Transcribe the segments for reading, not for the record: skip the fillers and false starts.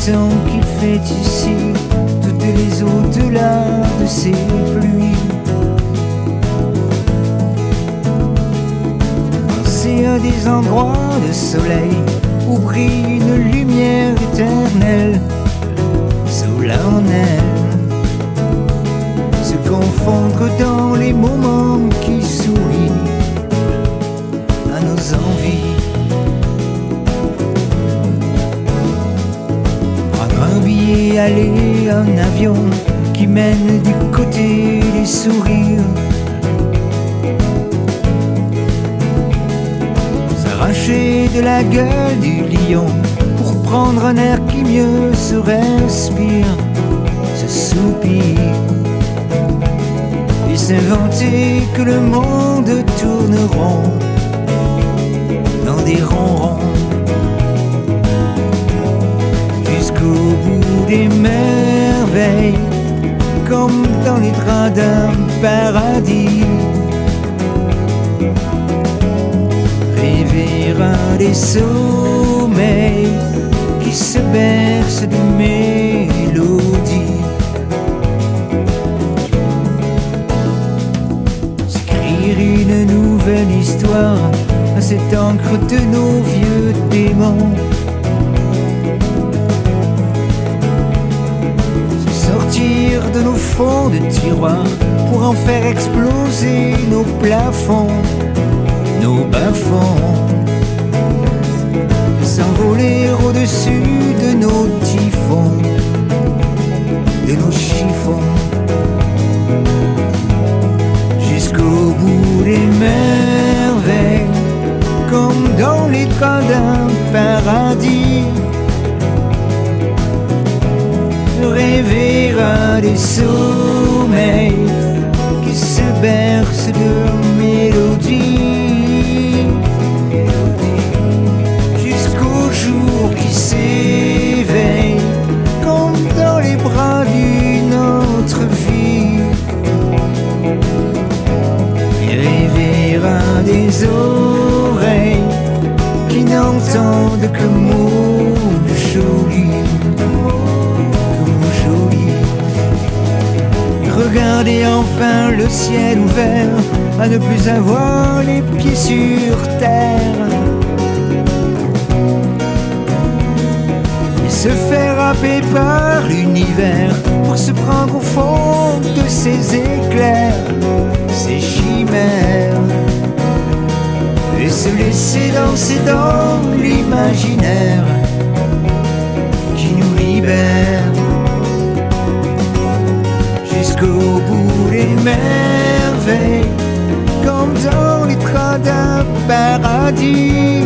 temps qu'il fait ici, toutes les au-delà de ces pluies. Pensez à des endroits de soleil où brille une lumière éternelle, solennelle, se confondre dans les moments qui sourient à nos envies. Prendre un billet, aller en avion qui mène du côté des sourires, s'arracher de la gueule du lion pour prendre un air qui mieux se respire, se soupire, et s'inventer que le monde tourne rond dans des ronrons, jusqu'au bout des merveilles, comme dans les draps d'un paradis. Rêver à des sommeils qui se bercent de mélodies, s'écrire une nouvelle histoire à cette encre de nos vieux démons, se sortir de nos fonds de tiroir pour en faire exploser nos plafonds, nos bas-fonds, s'envoler au-dessus de nos typhons, de nos chiffons, jusqu'au bout des merveilles, comme dans les trains d'un paradis. Rêver à des sommeils qui se bercent de mélodies, jusqu'au jour qui s'éveille, comme dans les bras d'une autre vie. Et rêver à des oreilles qui n'entendent que mots jolis, regarder enfin le ciel ouvert, à ne plus avoir les pieds sur terre, et se faire happer par l'univers pour se prendre au fond de ses éclairs, ses chimères, et se laisser danser dans l'imaginaire qui nous libère, jusqu'au bout des merveilles, comme dans les trains d'un paradis.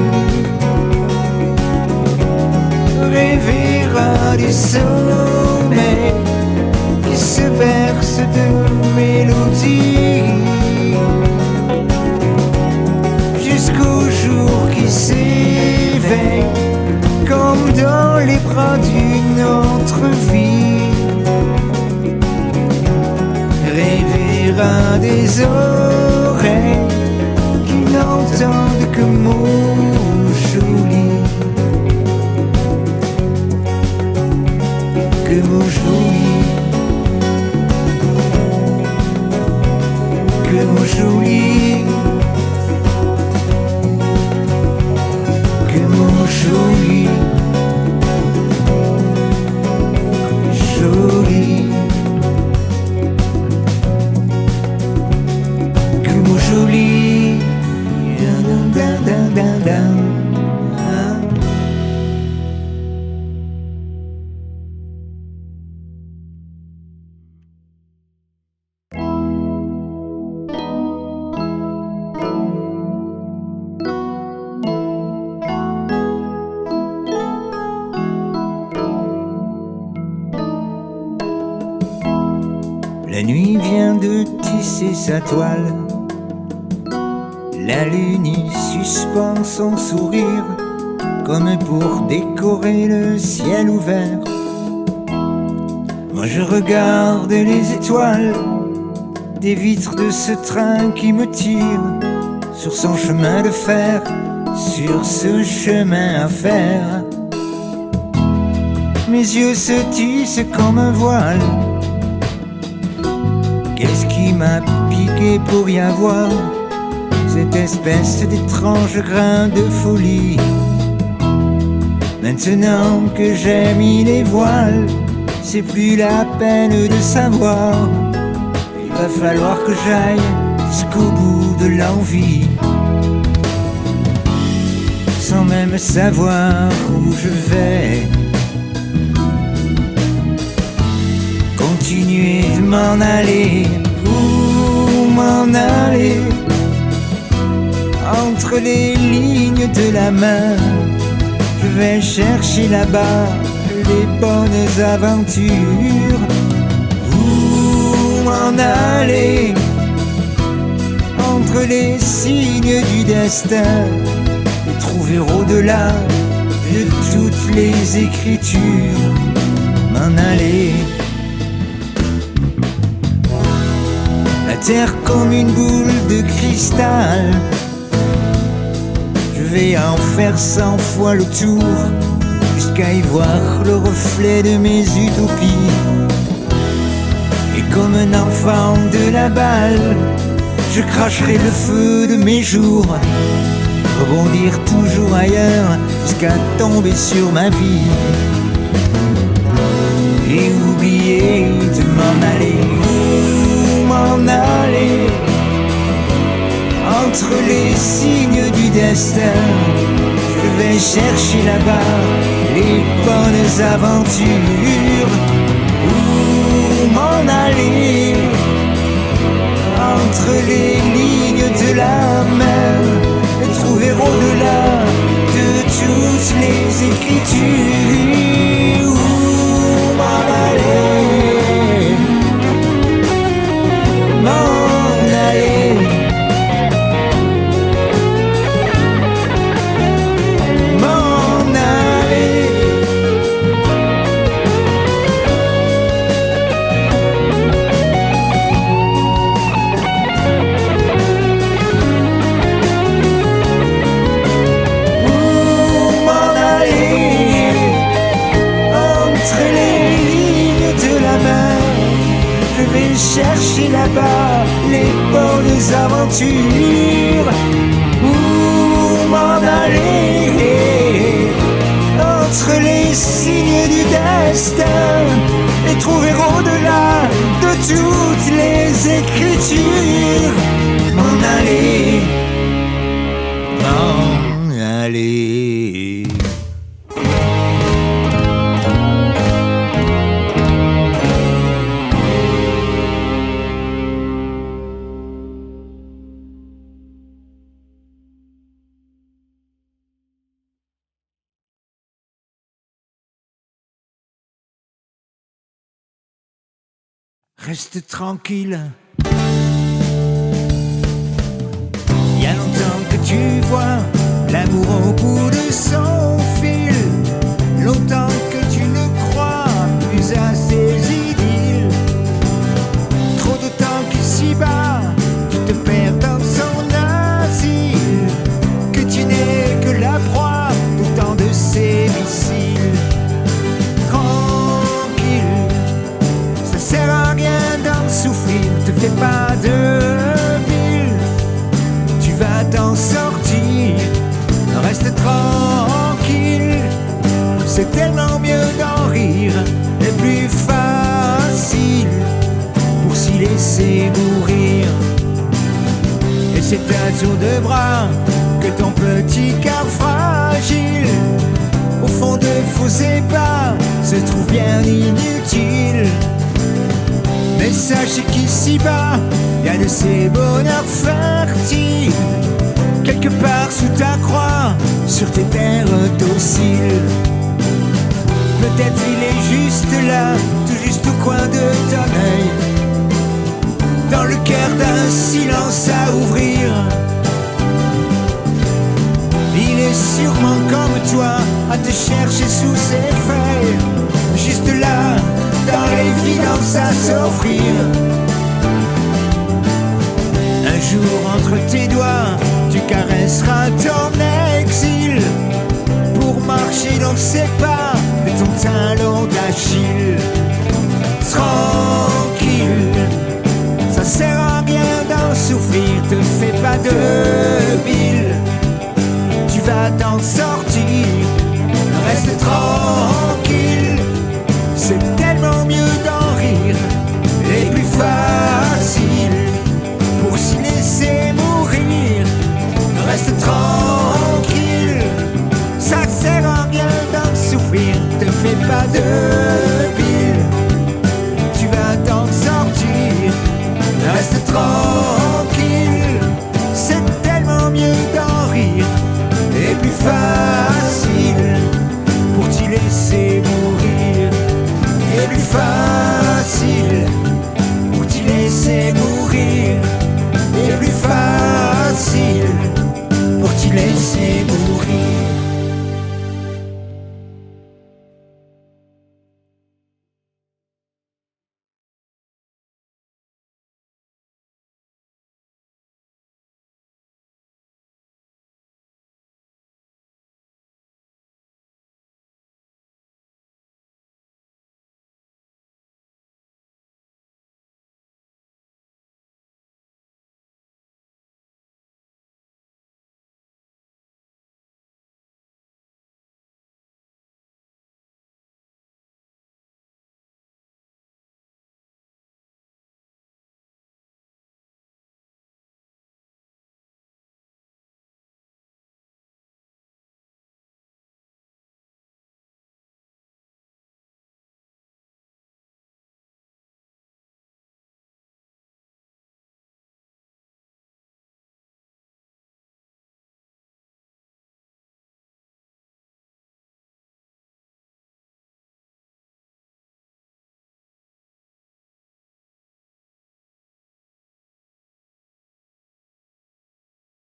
Rêver à des sommeils qui se bercent de mélodies, jusqu'au jour qui s'éveille, comme dans les bras d'une autre vie. Rêver à des oreilles qui n'entendent que mots jolis, que mots jolis, que mots jolis, que mots jolis, jolis. Joli, dun, dun, dun, dun, dun. La nuit vient de tisser sa toile, la lune y suspend son sourire, comme pour décorer le ciel ouvert. Moi je regarde les étoiles des vitres de ce train qui me tire sur son chemin de fer, sur ce chemin à faire. Mes yeux se tissent comme un voile. Qu'est-ce qui m'a piqué pour y avoir cette espèce d'étrange grain de folie? Maintenant que j'ai mis les voiles, c'est plus la peine de savoir. Il va falloir que j'aille jusqu'au bout de l'envie, sans même savoir où je vais. Continuer de m'en aller, où m'en aller? Entre les lignes de la main, je vais chercher là-bas les bonnes aventures. Où m'en aller? Entre les signes du destin, et trouver au-delà de toutes les écritures. M'en aller. La terre comme une boule de cristal, je vais en faire 100 fois le tour, jusqu'à y voir le reflet de mes utopies. Et comme un enfant de la balle, je cracherai le feu de mes jours, rebondir toujours ailleurs, jusqu'à tomber sur ma vie, et oublier de m'en aller. M'en aller entre les signes du destin, je vais chercher là-bas les bonnes aventures. Où m'en aller? Entre les lignes de la mer, et trouver au-delà de toutes les écritures. Où m'en aller? M'en aller. M'en aller. Où m'en aller? Entre les lignes de la main, je vais chercher là-bas les bonnes aventures. Où m'en aller? Entre les signes du destin, et trouver au-delà de toutes les écritures. M'en aller. M'en aller. Reste tranquille. Il y a longtemps que tu vois l'amour au bout de son fil. Longtemps que tu ne crois plus à ces idylles. Trop de temps qu'ici-bas tu te perds dans son asile, que tu n'es que la proie d'autant de ces missiles. Tranquille, ça sert à rien d'en souffrir, te fais pas de bile, tu vas t'en sortir, reste tranquille. C'est tellement mieux d'en rire, et plus facile pour s'y laisser mourir. Et c'est un tour de bras que ton petit cœur fragile, au fond de faux ébats, se trouve bien inutile. Mais sache qu'ici-bas, y a de ces bonheurs fertiles, quelque part sous ta croix, sur tes terres dociles. Peut-être il est juste là, tout juste au coin de ton œil, dans le cœur d'un silence à ouvrir. Il est sûrement comme toi, à te chercher sous ses feuilles, juste là, dans l'évidence à s'offrir. Un jour entre tes doigts, tu caresseras ton exil, pour marcher dans ses pas de ton talons d'Achille. Tranquille, ça sert à rien d'en souffrir, te fais pas de bile. Tu vas t'en sortir, reste tranquille. C'est tellement mieux d'en rire et plus facile pour s'y laisser mourir. Reste tranquille, ça sert à rien d'en souffrir, te fais pas de bile. Tu vas t'en sortir, reste tranquille. C'est tellement mieux d'en rire et plus facile pour t'y laisser mourir. Et plus facile pour t'y laisser mourir. Et plus facile pour t'y laisser